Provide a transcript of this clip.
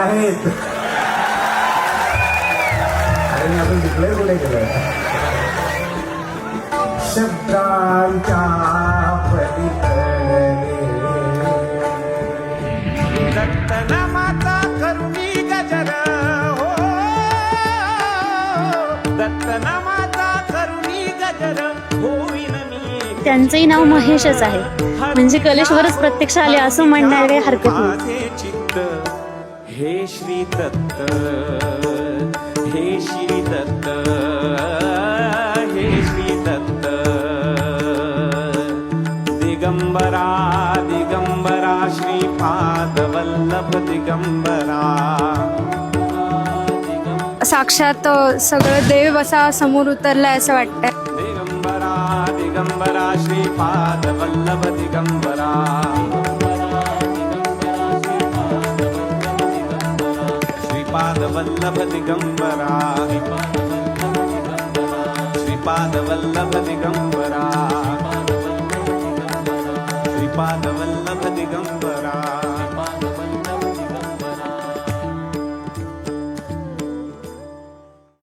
आहेत. अरे मी आपण शिकलोय कुठे गेलं. शब्दांच्या पलीकडे दत्तनामाचा करुणी गजर हो, दत्तनामाचा करुणी गजर होईन मी. त्यांचंही नाव महेशच आहे, म्हणजे कलेश्वरच प्रत्यक्ष आले असं म्हणण्याला काही हरकत नाही. माझे चित्त हे श्री दत्त, हे श्री दत्त, हे श्री दत्त. दिगंबरा दिगंबरा श्रीपाद वल्लभ दिगंबरा. साक्षात सगळं देव असा समोर उतरलाय असं वाटतंय. दिगंबरा दिगंबरा श्रीपाद वल्लभ दिगंबरा. श्रीपाद वल्लभ दिगंबरा, श्रीपाद वल्लभ दिगंबरा, श्रीपाद वल्लभ दिगंबरा.